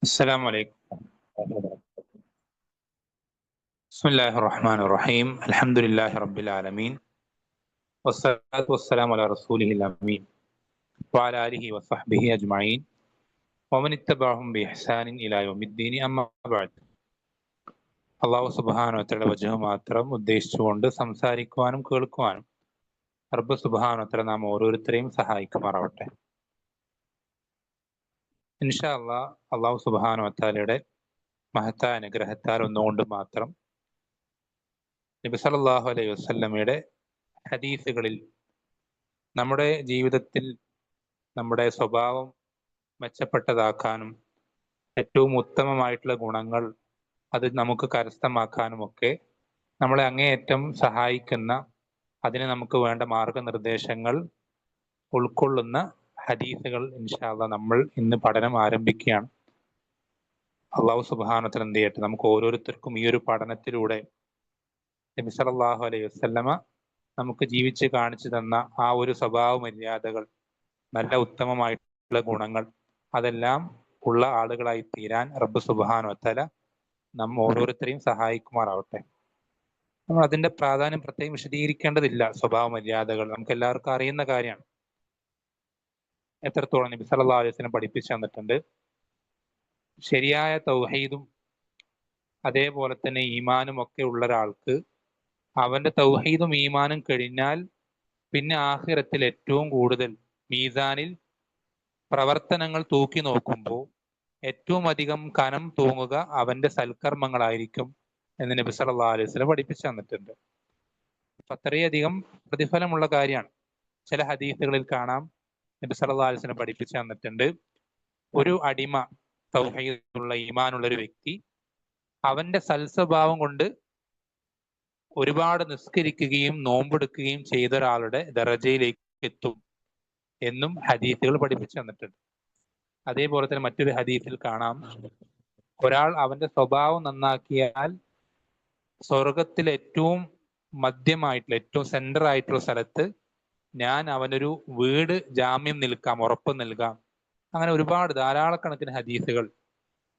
السلام عليكم. بسم الله الرحمن الرحيم. الحمد لله رب العالمين والصلاة والسلام على رسوله الأمين وعلى آله وصحبه أجمعين ومن اتبعهم بإحسان إلى يوم الدين أما بعد. അള്ളാഹു സുബ്ഹാനഹു വ തആല വജഹ് മാത്രം ഉദ്ദേശിച്ചുകൊണ്ട് സംസാരിക്കുവാനും കേൾക്കുവാനും റബ്ബ് സുബ്ഹാനഹു വ തആല നാം ഓരോരുത്തരെയും സഹായിക്കുമാറാവട്ടെ. ഇൻഷാ അല്ലാഹ് അള്ളാഹു സുബ്ഹാനഹു വ തആലയുടെ മഹത്തായ അനുഗ്രഹത്താൽ ഒന്നുകൊണ്ട് മാത്രം നബി സല്ലല്ലാഹു അലൈഹി വസല്ലമയുടെ ഹദീസുകളിൽ നമ്മുടെ ജീവിതത്തിൽ നമ്മുടെ സ്വഭാവം മെച്ചപ്പെട്ടതാക്കാനും ഏറ്റവും ഉത്തമമായിട്ടുള്ള ഗുണങ്ങൾ അത് നമുക്ക് കരസ്ഥമാക്കാനുമൊക്കെ നമ്മളെ അങ്ങേയറ്റം സഹായിക്കുന്ന, അതിന് നമുക്ക് വേണ്ട മാർഗനിർദ്ദേശങ്ങൾ ഉൾക്കൊള്ളുന്ന ഹദീസുകൾ ഇൻഷാ അല്ലാഹ് നമ്മൾ ഇന്ന് പഠനം ആരംഭിക്കുകയാണ്. അള്ളാഹു സുബ്ഹാനഹു വ തആല എന്ത് ചെയ്യട്ടെ, നമുക്ക് ഓരോരുത്തർക്കും ഈ ഒരു പഠനത്തിലൂടെ നബി സല്ലല്ലാഹു അലൈഹി വസല്ലമ നമുക്ക് ജീവിച്ച് കാണിച്ചു തന്ന ആ ഒരു സ്വഭാവ മര്യാദകൾ, നല്ല ഉത്തമമായിട്ടുള്ള ഗുണങ്ങൾ, അതെല്ലാം ഉള്ള ആളുകളായി തീരാൻ റബ്ബ് സുബ്ഹാനഹു വ തആല നാം ഓരോരുത്തരെയും സഹായിക്കുമാറാവട്ടെ. നമ്മൾ അതിന്റെ പ്രാധാന്യം പ്രത്യേകം വിശദീകരിക്കേണ്ടതില്ല. സ്വഭാവ മര്യാദകൾ നമുക്ക് എല്ലാവർക്കും അറിയുന്ന കാര്യമാണ്. എത്രത്തോളം നബി സല്ലല്ലാഹു അലൈഹി വസല്ലം പഠിപ്പിച്ചു തന്നിട്ടുണ്ട്. ശരിയായ തൗഹീദും അതേപോലെ തന്നെ ഈമാനും ഒക്കെ ഉള്ള ഒരാൾക്ക് അവന്റെ തൗഹീദും ഈമാനും കഴിഞ്ഞാൽ പിന്നെ ആഖിറത്തിൽ ഏറ്റവും കൂടുതൽ മീസാനിൽ പ്രവർത്തനങ്ങൾ തൂക്കി നോക്കുമ്പോൾ ഏറ്റവും അധികം കനം തൂങ്ങുക അവന്റെ സൽക്കർമ്മങ്ങളായിരിക്കും എന്ന് നബി സല്ലല്ലാഹു അലൈഹി വസല്ലം പഠിപ്പിച്ചു തന്നിട്ടുണ്ട്. അത്രയധികം പ്രതിഫലമുള്ള കാര്യമാണ്. ചില ഹദീസുകളിൽ കാണാം നബി സല്ലല്ലാഹു അലൈഹി വസല്ലം പഠിപ്പിച്ചു തന്നിട്ടുണ്ട്, ഒരു അടിമ, തൗഹീദുള്ള ഈമാനുള്ള ഒരു വ്യക്തി അവന്റെ സൽസ്വഭാവം കൊണ്ട് ഒരുപാട് നിസ്കരിക്കുകയും നോമ്പെടുക്കുകയും ചെയ്ത ഒരാളുടെ ദറജയിലേക്ക് എത്തും എന്നും ഹദീസുകൾ പഠിപ്പിച്ചു തന്നിട്ടുണ്ട്. അതേപോലെ തന്നെ മറ്റൊരു ഹദീസിൽ കാണാം, ഒരാൾ അവന്റെ സ്വഭാവം നന്നാക്കിയാൽ സ്വർഗത്തിലെ ഏറ്റവും മധ്യമായിട്ടുള്ള, ഏറ്റവും സെന്റർ ആയിട്ടുള്ള സ്ഥലത്ത് ഞാൻ അവനൊരു വീട് ജാമ്യം നിൽക്കാം, ഉറപ്പ് നൽകാം. അങ്ങനെ ഒരുപാട് ധാരാളക്കണക്കിന് ഹദീസുകൾ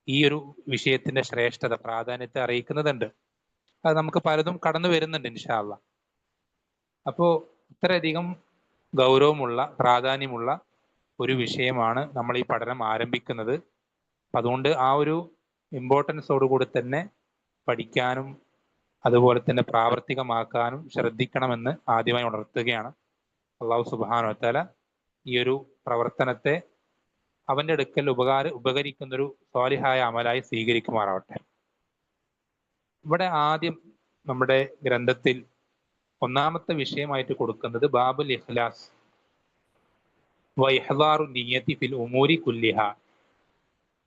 ഈ ഒരു വിഷയത്തിന്റെ ശ്രേഷ്ഠത, പ്രാധാന്യത്തെ അറിയിക്കുന്നതുണ്ട്. അത് നമുക്ക് പലതും കടന്നു വരുന്നുണ്ട് ഇൻഷാ അല്ലാഹ്. അപ്പോ ഇത്രയധികം ഗൗരവമുള്ള, പ്രാധാന്യമുള്ള ഒരു വിഷയമാണ് നമ്മൾ ഈ പഠനം ആരംഭിക്കുന്നത്. അതുകൊണ്ട് ആ ഒരു ഇമ്പോർട്ടൻസോടുകൂടി തന്നെ പഠിക്കാനും അതുപോലെ തന്നെ പ്രാവർത്തികമാക്കാനും ശ്രദ്ധിക്കണമെന്ന് ആദ്യമായി ഉണർത്തുകയാണ്. അള്ളാഹു സുബ്ഹാനഹു വ തആല ഈ ഒരു പ്രവർത്തനത്തെ അവന്റെ അടുക്കൽ ഉപകരിക്കുന്നൊരു സ്വാലിഹായ അമലായി സ്വീകരിക്കുമാറാവട്ടെ. ഇവിടെ ആദ്യം നമ്മുടെ ഗ്രന്ഥത്തിൽ ഒന്നാമത്തെ വിഷയമായിട്ട് കൊടുക്കുന്നത് ബാബുൽ ഇഖ്ലാസ് വ ഇഹ്ദാറു നിയ്യതി ഫിൽ ഉമൂരി കുല്ലിഹ.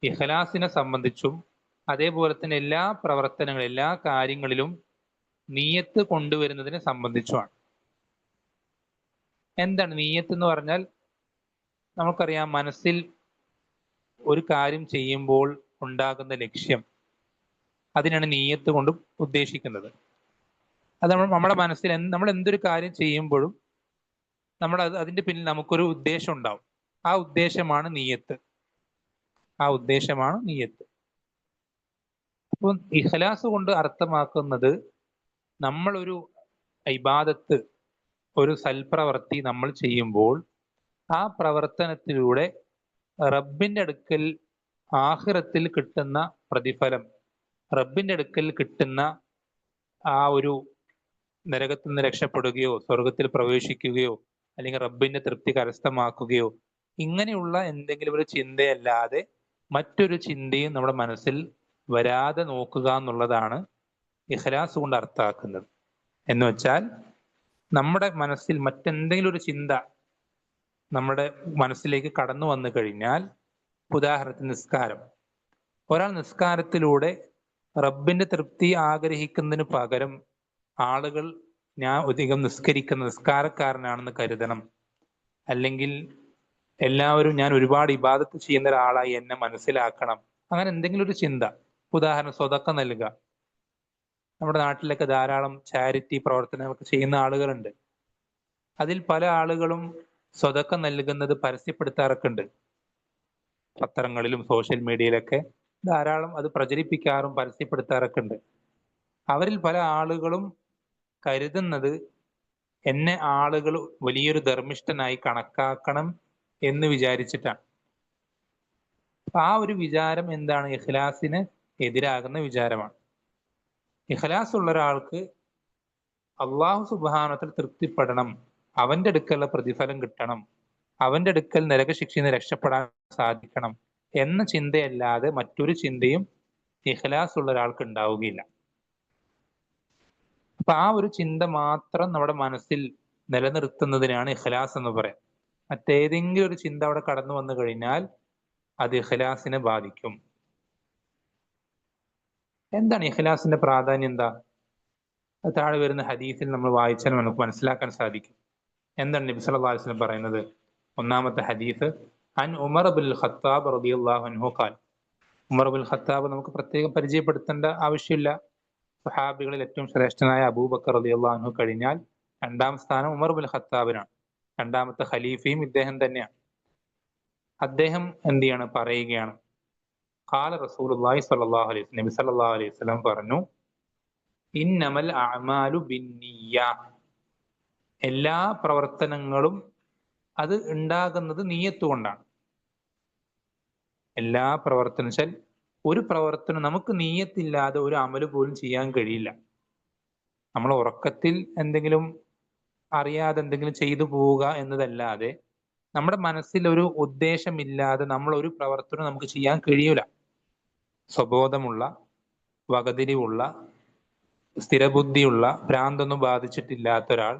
ഇഖ്ലാസിനെ സംബന്ധിച്ചും അതേപോലെ തന്നെ എല്ലാ പ്രവർത്തനങ്ങളും, എല്ലാ കാര്യങ്ങളിലും നിയ്യത്ത് കൊണ്ടുവരുന്നതിനെ സംബന്ധിച്ചുമാണ്. എന്താണ് നിയ്യത്ത് എന്ന് പറഞ്ഞാൽ? നമുക്കറിയാം, മനസ്സിൽ ഒരു കാര്യം ചെയ്യുമ്പോൾ ഉണ്ടാകുന്ന ലക്ഷ്യം, അതിനാണ് നിയ്യത്ത് കൊണ്ട് ഉദ്ദേശിക്കുന്നത്. അത് നമ്മുടെ മനസ്സിൽ നമ്മൾ എന്തൊരു കാര്യം ചെയ്യുമ്പോഴും അതിന്റെ പിന്നിൽ നമുക്കൊരു ഉദ്ദേശം ഉണ്ടാവും. ആ ഉദ്ദേശമാണ് നിയ്യത്ത്. ആ ഉദ്ദേശമാണ് നിയ്യത്ത്. അപ്പോൾ ഇഖ്ലാസ് കൊണ്ട് അർത്ഥമാക്കുന്നത്, നമ്മളൊരു ഇബാദത്ത്, ഒരു സൽപ്രവർത്തി നമ്മൾ ചെയ്യുമ്പോൾ ആ പ്രവർത്തനത്തിലൂടെ റബ്ബിന്റെ അടുക്കൽ ആഖിറത്തിൽ കിട്ടുന്ന പ്രതിഫലം, റബ്ബിന്റെ അടുക്കൽ കിട്ടുന്ന ആ ഒരു നരകത്തിൽ നിന്ന് രക്ഷപ്പെടുകയോ സ്വർഗത്തിൽ പ്രവേശിക്കുകയോ അല്ലെങ്കിൽ റബ്ബിന്റെ തൃപ്തി കരസ്ഥമാക്കുകയോ ഇങ്ങനെയുള്ള എന്തെങ്കിലും ഒരു ചിന്തയല്ലാതെ മറ്റൊരു ചിന്തയും നമ്മുടെ മനസ്സിൽ വരാതെ നോക്കുക എന്നുള്ളതാണ് ഇഖ്ലാസ് കൊണ്ട് അർത്ഥമാക്കുന്നത്. എന്ന് വെച്ചാൽ, നമ്മുടെ മനസ്സിൽ മറ്റെന്തെങ്കിലും ഒരു ചിന്ത നമ്മുടെ മനസ്സിലേക്ക് കടന്നു വന്നു കഴിഞ്ഞാൽ, ഉദാഹരണത്തിന് നിസ്കാരം, ഒരാൾ നിസ്കാരത്തിലൂടെ റബ്ബിന്റെ തൃപ്തി ആഗ്രഹിക്കുന്നതിന് പകരം ആളുകൾ ഞാൻ അധികം നിസ്കരിക്കുന്ന നിസ്കാരക്കാരനാണെന്ന് കരുതണം, അല്ലെങ്കിൽ എല്ലാവരും ഞാൻ ഒരുപാട് ഇബാദത്ത് ചെയ്യുന്ന ഒരാളായി എന്നെ മനസ്സിലാക്കണം, അങ്ങനെ എന്തെങ്കിലും ഒരു ചിന്ത. ഉദാഹരണം, സ്വതക്ക നൽകുക. നമ്മുടെ നാട്ടിലൊക്കെ ധാരാളം ചാരിറ്റി പ്രവർത്തനങ്ങളൊക്കെ ചെയ്യുന്ന ആളുകളുണ്ട്. അതിൽ പല ആളുകളും സ്വതക്ക നൽകുന്നത് പരസ്യപ്പെടുത്താറൊക്കെ ഉണ്ട്, പത്രങ്ങളിലും സോഷ്യൽ മീഡിയയിലൊക്കെ. ധാരാളം അത് പ്രചരിപ്പിക്കാറും പരസ്യപ്പെടുത്താറൊക്കെ ഉണ്ട്. അവരിൽ പല ആളുകളും കരുതുന്നത് എന്നെ ആളുകൾ വലിയൊരു ധർമ്മിഷ്ഠനായി കണക്കാക്കണം എന്ന് വിചാരിച്ചിട്ടാണ്. അപ്പൊ ആ ഒരു വിചാരം എന്താണ്? ഇഖ്ലാസിന് എതിരാകുന്ന വിചാരമാണ്. ഇഖ്ലാസ് ഉള്ള ഒരാൾക്ക് അള്ളാഹു സുബ്ഹാനഹു തൃപ്തിപ്പെടണം, അവന്റെ അടുക്കലുള്ള പ്രതിഫലം കിട്ടണം, അവന്റെ അടുക്കൽ നരകശിക്ഷയിൽ നിന്ന് രക്ഷപ്പെടാൻ സാധിക്കണം എന്ന ചിന്തയല്ലാതെ മറ്റൊരു ചിന്തയും ഇഖ്ലാസ് ഉള്ള ഒരാൾക്ക് ഉണ്ടാവുകയില്ല. അപ്പൊ ആ ഒരു ചിന്ത മാത്രം നമ്മുടെ മനസ്സിൽ നിലനിർത്തുന്നതിനാണ് ഇഖ്ലാസ് എന്ന് പറയാം. മറ്റേതെങ്കിലും ഒരു ചിന്ത അവിടെ കടന്നു വന്നു കഴിഞ്ഞാൽ അത് ഇഖ്ലാസിനെ ബാധിക്കും. എന്താണ് ഇഖ്ലാസിന്റെ പ്രാധാന്യം? എന്താ? അത് താഴെ വരുന്ന ഹദീസിൽ നമ്മൾ വായിച്ചാൽ നമുക്ക് മനസ്സിലാക്കാൻ സാധിക്കും. എന്താണ് നബി സല്ലല്ലാഹു അലൈഹി വസല്ലം പറയുന്നത്? ഒന്നാമത്തെ ഹദീസ്, അൻ ഉമർ ബിൻ ഖത്താബ് റളിയല്ലാഹു അൻഹു ഖാൽ. ഉമർ ബിൻ ഖത്താബ് നമുക്ക് പ്രത്യേകം പരിചയപ്പെടുത്തേണ്ട ആവശ്യമില്ല. സ്വഹാബികളിൽ ഏറ്റവും ശ്രേഷ്ഠനായ അബൂബക്കർ റളിയല്ലാഹു അൻഹു കഴിഞ്ഞാൽ രണ്ടാം സ്ഥാനം ഉമർ ബിൻ ഖത്താബിനാണ്. രണ്ടാമത്തെ ഖലീഫയും ഇദ്ദേഹം തന്നെയാണ്. അദ്ദേഹം എന്ത് ചെയ്യാണ്? പറയുകയാണ്, ഖാല റസൂലുള്ളാഹി സ്വല്ലല്ലാഹു അലൈഹി വസല്ലം, നബി സല്ലല്ലാഹു അലൈഹി വസല്ലം പറഞ്ഞു, ഇന്നമൽ അഅമാലു ബിന്നിയ്യ, എല്ലാ പ്രവർത്തനങ്ങളും അത് ഉണ്ടാകുന്നത് നീയത്ത് കൊണ്ടാണ്. എല്ലാ പ്രവർത്തനം വെച്ചാൽ ഒരു പ്രവർത്തനം നമുക്ക് നീയത്തില്ലാതെ ഒരു അമല് പോലും ചെയ്യാൻ കഴിയില്ല. നമ്മൾ ഉറക്കത്തിൽ എന്തെങ്കിലും അറിയാതെ എന്തെങ്കിലും ചെയ്തു പോവുക എന്നതല്ലാതെ നമ്മുടെ മനസ്സിൽ ഒരു ഉദ്ദേശമില്ലാതെ നമ്മൾ ഒരു പ്രവർത്തനം നമുക്ക് ചെയ്യാൻ കഴിയൂല. സ്വബോധമുള്ള, വകതിരിവുള്ള, സ്ഥിരബുദ്ധിയുള്ള, ഭ്രാന്തൊന്നും ബാധിച്ചിട്ടില്ലാത്ത ഒരാൾ,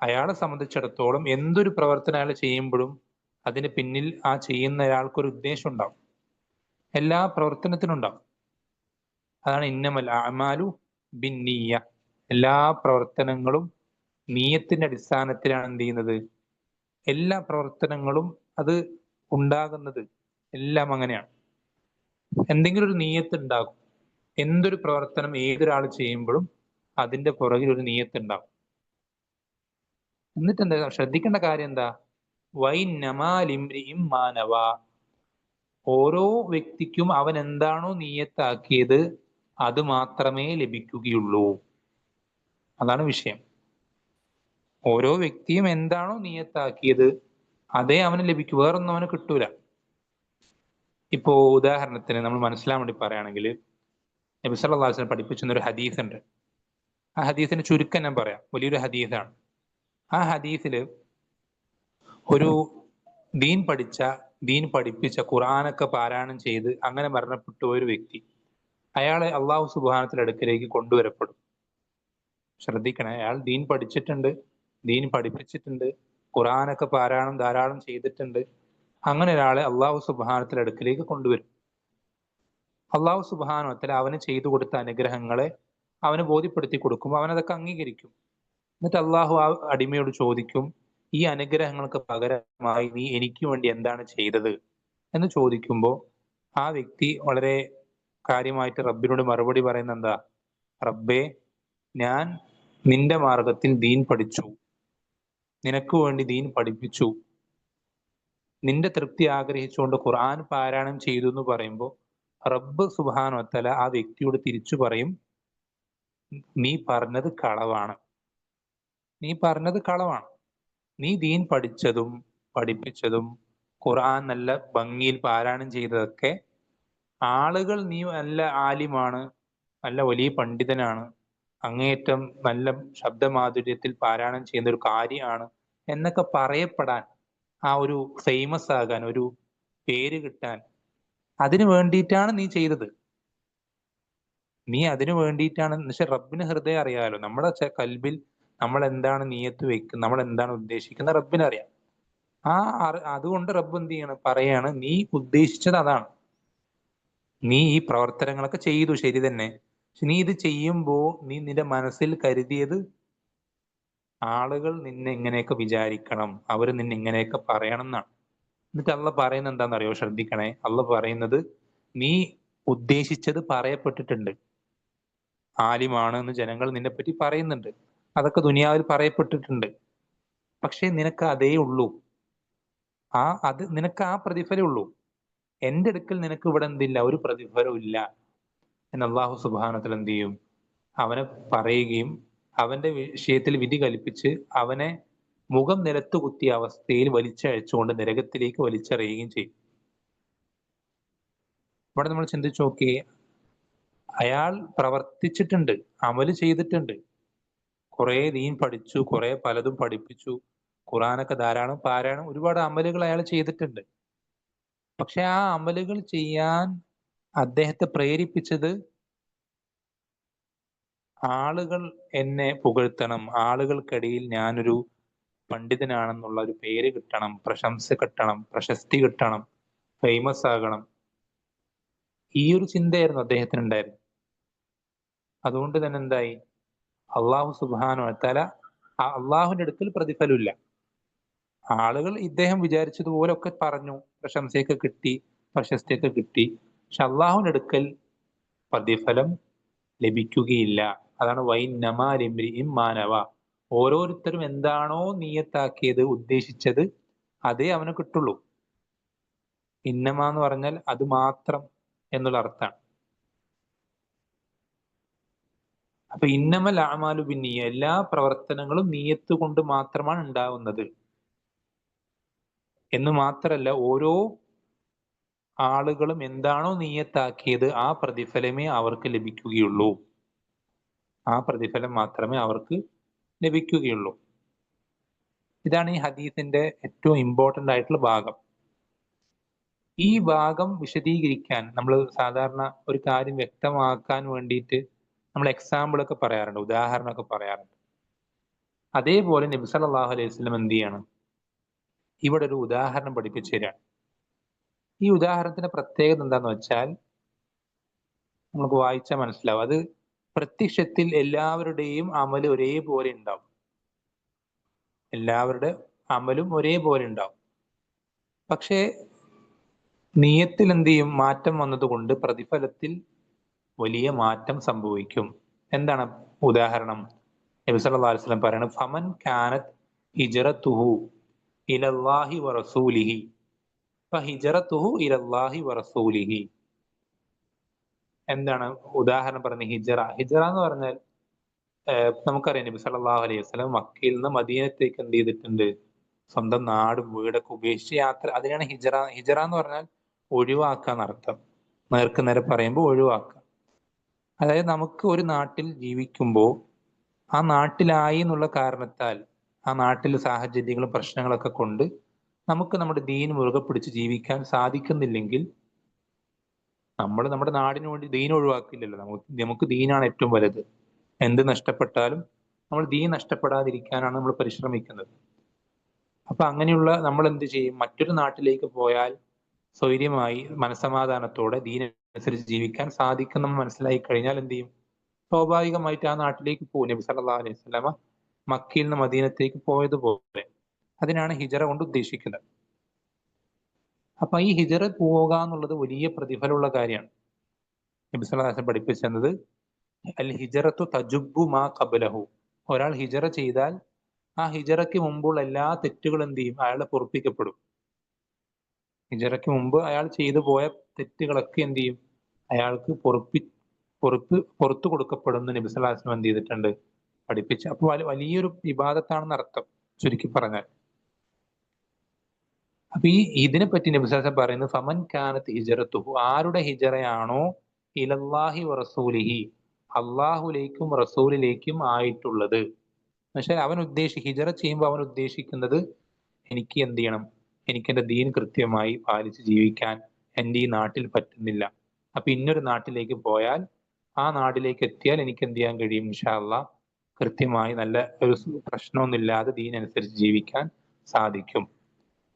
അയാളെ സംബന്ധിച്ചിടത്തോളം എന്തൊരു പ്രവർത്തനം അയാൾ ചെയ്യുമ്പോഴും അതിന് പിന്നിൽ ആ ചെയ്യുന്ന ഒരാൾക്കൊരു ഉദ്ദേശം ഉണ്ടാവും. എല്ലാ പ്രവർത്തനത്തിനും ഉണ്ടാവും. അതാണ് ഇന്നമൽ അഅമാലു ബിന്നിയ്യ, എല്ലാ പ്രവർത്തനങ്ങളും നീയത്തിന്റെ അടിസ്ഥാനത്തിലാണ് എന്ത് ചെയ്യുന്നത്? എല്ലാ പ്രവർത്തനങ്ങളും അത് ഉണ്ടാകുന്നത് എല്ലാം അങ്ങനെയാണ്. എന്തെങ്കിലും ഒരു നീയത്ത് ഉണ്ടാകും. എന്തൊരു പ്രവർത്തനം ഏതൊരാൾ ചെയ്യുമ്പോഴും അതിന്റെ പുറകിൽ ഒരു നീയത്ത് ഉണ്ടാകും. എന്നിട്ട് എന്താ ശ്രദ്ധിക്കേണ്ട കാര്യം? എന്താ? വൈന്നമാലിംരിഇം മാനവ, ഓരോ വ്യക്തിക്കും അവൻ എന്താണോ നീയത്താക്കിയത് അത് മാത്രമേ ലഭിക്കുകയുള്ളൂ. അതാണ് വിഷയം. ഓരോ വ്യക്തിയും എന്താണോ നീയത്താക്കിയത് അതേ അവന് ലഭിക്കൂ, വേറൊന്നും അവന് കിട്ടൂല. ഇപ്പോ ഉദാഹരണത്തിന് നമ്മൾ മനസ്സിലാൻ വേണ്ടി പറയുകയാണെങ്കിൽ, നബി സല്ലല്ലാഹു അലൈഹി വസല്ലം പഠിപ്പിക്കുന്ന ഒരു ഹദീസ് ഉണ്ട്. ആ ഹദീസിന്റെ ചുരുക്കം ഞാൻ പറയാം, വലിയൊരു ഹദീസാണ്. ആ ഹദീസില് ഒരു ദീൻ പഠിപ്പിച്ച, ഖുർആനൊക്കെ പാരായണം ചെയ്ത് അങ്ങനെ മരണപ്പെട്ടു ഒരു വ്യക്തി, അയാളെ അള്ളാഹു സുബ്ഹാനഹുവിന്റെ അടുക്കലേക്ക് കൊണ്ടുവരപ്പെടും. ശ്രദ്ധിക്കണേ, അയാൾ ദീൻ പഠിച്ചിട്ടുണ്ട്, ദീൻ പഠിപ്പിച്ചിട്ടുണ്ട്, ഖുർആനൊക്കെ പാരായണം ധാരാളം ചെയ്തിട്ടുണ്ട്. അങ്ങനെ ഒരാളെ അള്ളാഹു സുബ്ഹാനഹുവിന്റെ അടുക്കലേക്ക് കൊണ്ടുവരും. അള്ളാഹു സുബ്ഹാനഹു വതആല അവന് ചെയ്തു കൊടുത്ത അനുഗ്രഹങ്ങളെ അവന് ബോധ്യപ്പെടുത്തി കൊടുക്കുമ്പോൾ അവൻ അതൊക്കെ അംഗീകരിക്കും. എന്നിട്ട് അള്ളാഹു ആ അടിമയോട് ചോദിക്കും, ഈ അനുഗ്രഹങ്ങൾക്ക് പകരമായി നീ എനിക്ക് വേണ്ടി എന്താണ് ചെയ്തത് എന്ന് ചോദിക്കുമ്പോൾ ആ വ്യക്തി വളരെ കാര്യമായിട്ട് റബ്ബിനോട് മറുപടി പറയുന്നത് എന്താ? റബ്ബേ, ഞാൻ നിന്റെ മാർഗത്തിൽ ദീൻ പഠിച്ചു, നിനക്ക് വേണ്ടി ദീൻ പഠിപ്പിച്ചു, നിന്റെ തൃപ്തി ആഗ്രഹിച്ചുകൊണ്ട് ഖുർആൻ പാരായണം ചെയ്തു എന്ന് പറയുമ്പോൾ റബ്ബ് സുബ്ഹാനഹു വതആല ആ വ്യക്തിയോട് തിരിച്ചു പറയും, നീ പറഞ്ഞത് കളവാണ്, നീ പറഞ്ഞത് കളവാണ്. നീ ദീൻ പഠിച്ചതും പഠിപ്പിച്ചതും ഖുർആൻ നല്ല ഭംഗിയിൽ പാരായണം ചെയ്തതൊക്കെ ആളുകൾ നീ നല്ല ആലിമാണ്, നല്ല വലിയ പണ്ഡിതനാണ്, അങ്ങേയറ്റം നല്ല ശബ്ദമാധുര്യത്തിൽ പാരായണം ചെയ്യുന്ന ഒരു കാര്യമാണ് എന്നൊക്കെ പറയപ്പെടാൻ, ആ ഒരു ഫേമസ് ആകാൻ, ഒരു പേര് കിട്ടാൻ, അതിനു വേണ്ടിയിട്ടാണ് നീ ചെയ്തത്. നീ അതിനു വേണ്ടിയിട്ടാണ്. പക്ഷെ റബ്ബിന് ഹൃദയം അറിയാലോ, നമ്മുടെ കൽബിൽ നമ്മൾ എന്താണ് നിയത്ത് വെക്കുന്നത്, നമ്മൾ എന്താണ് ഉദ്ദേശിക്കുന്നത് റബ്ബിനറിയാം. ആ അതുകൊണ്ട് റബ്ബ് എന്ത് ചെയ്യാണ്? പറയാണ്, നീ ഉദ്ദേശിച്ചത് അതാണ്. നീ ഈ പ്രവർത്തനങ്ങളൊക്കെ ചെയ്തു, ശരി തന്നെ. പക്ഷെ നീ ഇത് ചെയ്യുമ്പോ നീ നിന്റെ മനസ്സിൽ കരുതിയത് ആളുകൾ നിന്നെ ഇങ്ങനെയൊക്കെ വിചാരിക്കണം, അവര് നിന്നെ ഇങ്ങനെയൊക്കെ പറയണം എന്നാണ്. എന്നിട്ട് അള്ള പറയുന്നത് എന്താണെന്നറിയോ? ശ്രദ്ധിക്കണേ. അള്ള പറയുന്നത്, നീ ഉദ്ദേശിച്ചത് പറയപ്പെട്ടിട്ടുണ്ട്, ആലിമാണ് എന്ന് ജനങ്ങൾ നിന്നെ പറ്റി പറയുന്നുണ്ട്, അതൊക്കെ ദുനിയാവിൽ പറയപ്പെട്ടിട്ടുണ്ട്. പക്ഷെ നിനക്ക് അതേ ഉള്ളൂ, അത് നിനക്ക് ആ പ്രതിഫലം ഉള്ളൂ. എൻ്റെ അടുക്കൽ നിനക്ക് ഇവിടെ എന്തില്ല, ഒരു പ്രതിഫലവും ഇല്ല എന്ന് അള്ളാഹു സുബ്ഹാനഹു വ തആല എന്ത് ചെയ്യും, അവനെ പറയുകയും അവന്റെ വിഷയത്തിൽ വിധി കൽപ്പിച്ച് അവനെ മുഖം നിലത്ത് കുത്തിയ അവസ്ഥയിൽ വലിച്ചഴച്ചുകൊണ്ട് നരകത്തിലേക്ക് വലിച്ചെറിയുകയും ചെയ്യും. ഇവിടെ നമ്മൾ ചിന്തിച്ചു നോക്കിയേ, അയാൾ പ്രവർത്തിച്ചിട്ടുണ്ട്, അമല് ചെയ്തിട്ടുണ്ട്, കുറെ ദീൻ പഠിച്ചു, കുറെ പലതും പഠിപ്പിച്ചു, ഖുറാനൊക്കെ ധാരാളം പാരായണം, ഒരുപാട് അമലുകൾ അയാൾ ചെയ്തിട്ടുണ്ട്. പക്ഷെ ആ അമലുകൾ ചെയ്യാൻ അദ്ദേഹത്തെ പ്രേരിപ്പിച്ചത് ആളുകൾ എന്നെ പുകഴ്ത്തണം, ആളുകൾക്കിടയിൽ ഞാനൊരു പണ്ഡിതനാണെന്നുള്ള ഒരു പേര് കിട്ടണം, പ്രശംസ കിട്ടണം, പ്രശസ്തി കിട്ടണം, ഫേമസ് ആകണം, ഈ ഒരു ചിന്തയായിരുന്നു അദ്ദേഹത്തിന് ഉണ്ടായിരുന്നത്. അതുകൊണ്ട് തന്നെ എന്തായി, അള്ളാഹു സുബ്ഹാനഹു വ തആല, അള്ളാഹുവിന്റെ അടുക്കൽ പ്രതിഫലമില്ല. ആളുകൾ ഇദ്ദേഹം വിചാരിച്ചതുപോലെ ഒക്കെ പറഞ്ഞു, പ്രശംസയൊക്കെ കിട്ടി, പ്രശസ്തിയൊക്കെ കിട്ടി, പക്ഷെ അള്ളാഹുവിന്റെ അടുക്കൽ പ്രതിഫലം ലഭിക്കുകയില്ല. അതാണ് വൈന്നമാ ലിംറിഇൻ മാ നവ. ഓരോരുത്തരും എന്താണോ നിയത്താക്കിയത്, ഉദ്ദേശിച്ചത്, അതേ അവന് കിട്ടുള്ളൂ. ഇന്നമ എന്ന് പറഞ്ഞാൽ അത് മാത്രം എന്നുള്ള അർത്ഥമാണ്. അപ്പൊ ഇന്നമൽ അഅ്മാലു ബിന്നിയ്യ, എല്ലാ പ്രവർത്തനങ്ങളും നീയത്ത് കൊണ്ട് മാത്രമാണ് ഉണ്ടാവുന്നത് എന്ന് മാത്രമല്ല, ഓരോ ആളുകളും എന്താണോ നീയത്താക്കിയത് ആ പ്രതിഫലമേ അവർക്ക് ലഭിക്കുകയുള്ളൂ, ആ പ്രതിഫലം മാത്രമേ അവർക്ക് ലഭിക്കുകയുള്ളൂ. ഇതാണ് ഈ ഹദീസിന്റെ ഏറ്റവും ഇമ്പോർട്ടന്റ് ആയിട്ടുള്ള ഭാഗം. ഈ ഭാഗം വിശദീകരിക്കാൻ നമ്മൾ സാധാരണ ഒരു കാര്യം വ്യക്തമാക്കാൻ വേണ്ടിയിട്ട് നമ്മൾ എക്സാമ്പിൾ ഒക്കെ പറയാറുണ്ട്, ഉദാഹരണമൊക്കെ പറയാറുണ്ട്. അതേപോലെ നബി സല്ലല്ലാഹു അലൈഹി വസല്ലം എന്ത് ചെയ്യാണ്, ഇവിടെ ഒരു ഉദാഹരണം പഠിപ്പിച്ചു തരാണ്. ഈ ഉദാഹരണത്തിന്റെ പ്രത്യേകത എന്താന്ന് വെച്ചാൽ നമുക്ക് വായിച്ചാൽ മനസ്സിലാവും. അത് പ്രത്യക്ഷത്തിൽ എല്ലാവരുടെയും അമല് ഒരേപോലെ ഉണ്ടാവും, എല്ലാവരുടെ അമലും ഒരേപോലെ ഉണ്ടാവും. പക്ഷേ നിയത്തിൽ എന്ത് ചെയ്യും, മാറ്റം വന്നതുകൊണ്ട് പ്രതിഫലത്തിൽ വലിയ മാറ്റം സംഭവിക്കും. എന്താണ് ഉദാഹരണം? നബി സല്ലല്ലാഹു അലൈഹി വസല്ലം പറയുന്നത്, ഫമൻ കാനത് ഹിജ്റതുഹു ഇലല്ലാഹി വറസൂലിഹി ഫഹിജ്റതുഹു ഇലല്ലാഹി വറസൂലിഹി. എന്താണ് ഉദാഹരണം പറയുന്നത്? ഹിജ്റ. ഹിജ്റ എന്ന് പറഞ്ഞാൽ നമുക്കറിയാം, നബി സല്ലല്ലാഹു അലൈഹി വസല്ലം മക്കയിൽ നിന്ന് മദീനത്തേക്ക് എന്ത് ചെയ്തിട്ടുണ്ട്, സ്വന്തം നാടും വീടൊക്കെ ഉപേക്ഷിച്ച് യാത്ര, അതിനാണ് ഹിജ്റ. ഹിജ്റ എന്ന് പറഞ്ഞാൽ ഒഴിവാക്കുക എന്നർത്ഥം. നേർക്ക് നേരെ പറയുമ്പോൾ ഒഴിവാക്കുക. അതായത് നമുക്ക് ഒരു നാട്ടിൽ ജീവിക്കുമ്പോൾ ആ നാട്ടിലായി എന്നുള്ള കാരണത്താൽ, ആ നാട്ടിലെ സാഹചര്യങ്ങളും പ്രശ്നങ്ങളൊക്കെ കൊണ്ട് നമുക്ക് നമ്മുടെ ദീൻ മുറുകെ പിടിച്ച് ജീവിക്കാൻ സാധിക്കുന്നില്ലെങ്കിൽ നമ്മൾ നമ്മുടെ നാടിന് വേണ്ടി ദീൻ ഒഴിവാക്കില്ലല്ലോ. നമുക്ക് ദീനാണ് ഏറ്റവും വലുത്. എന്ത് നഷ്ടപ്പെട്ടാലും നമ്മൾ ദീൻ നഷ്ടപ്പെടാതിരിക്കാനാണ് നമ്മൾ പരിശ്രമിക്കുന്നത്. അപ്പൊ അങ്ങനെയുള്ള നമ്മൾ എന്ത് ചെയ്യും, മറ്റൊരു നാട്ടിലേക്ക് പോയാൽ സ്വൈര്യമായി മനസമാധാനത്തോടെ ദീനനുസരിച്ച് ജീവിക്കാൻ സാധിക്കും നമ്മൾ മനസ്സിലായി കഴിഞ്ഞാൽ എന്ത് ചെയ്യും, സ്വാഭാവികമായിട്ട് ആ നാട്ടിലേക്ക് പോകും. നബി സല്ലല്ലാഹു അലൈഹി വസല്ലമ മക്കയിൽ നിന്ന് മദീനത്തേക്ക് പോയതുപോലെ. അതിനാണ് ഹിജറ കൊണ്ട് ഉദ്ദേശിക്കുന്നത്. അപ്പൊ ഈ ഹിജറ പോവുക എന്നുള്ളത് വലിയ പ്രതിഫലമുള്ള കാര്യമാണ്. നബി സല്ലല്ലാഹു അലൈഹി വസല്ലം പഠിപ്പിച്ചത്, അൽ ഹിജറത്തു തജുബ്ബു മാ ഖബ്ലഹു. ഒരാൾ ഹിജറ ചെയ്താൽ ആ ഹിജറയ്ക്ക് മുമ്പുള്ള എല്ലാ തെറ്റുകളും എന്ത് ചെയ്യും, അയാളെ പൊറുപ്പിക്കപ്പെടും. ഹിജറയ്ക്ക് മുമ്പ് അയാൾ ചെയ്തു പോയ തെറ്റുകളൊക്കെ എന്ത് ചെയ്യും, അയാൾക്ക് പുറത്തു കൊടുക്കപ്പെടുന്ന നബി സല്ലല്ലാഹു അലൈഹി വസല്ലം എന്ത് ചെയ്തിട്ടുണ്ട്, പഠിപ്പിച്ച്. അപ്പൊ വലിയൊരു ഇബാദത്താണെന്ന് അർത്ഥം, ചുരുക്കി പറഞ്ഞാൽ. അപ്പൊ ഇതിനെ പറ്റി നബി സല്ലല്ലാഹു അലൈഹി വസല്ലം പറയുന്നത്, ഫമൻ കാനത്ത് ഹിജറത്തുഹു, ആരുടെ ഹിജറയാണോ ഇലല്ലാഹി വറസൂലിഹി, അള്ളാഹുലേക്കും റസൂലിലേക്കും ആയിട്ടുള്ളത്. എന്നുവെച്ചാൽ അവൻ ഹിജറ ചെയ്യുമ്പോൾ അവൻ ഉദ്ദേശിക്കുന്നത്, എനിക്ക് എന്ത് ചെയ്യണം, എനിക്ക് എൻ്റെ ദീൻ കൃത്യമായി പാലിച്ച് ജീവിക്കാൻ എൻ്റെ ഈ നാട്ടിൽ പറ്റുന്നില്ല. അപ്പൊ ഇന്നൊരു നാട്ടിലേക്ക് പോയാൽ ആ നാട്ടിലേക്ക് എത്തിയാൽ എനിക്ക് എന്ത് ചെയ്യാൻ കഴിയും, ഇൻഷാ അള്ളാഹ് കൃത്യമായി നല്ല ഒരു പ്രശ്നമൊന്നുമില്ലാതെ ദീൻ അനുസരിച്ച് ജീവിക്കാൻ സാധിക്കും.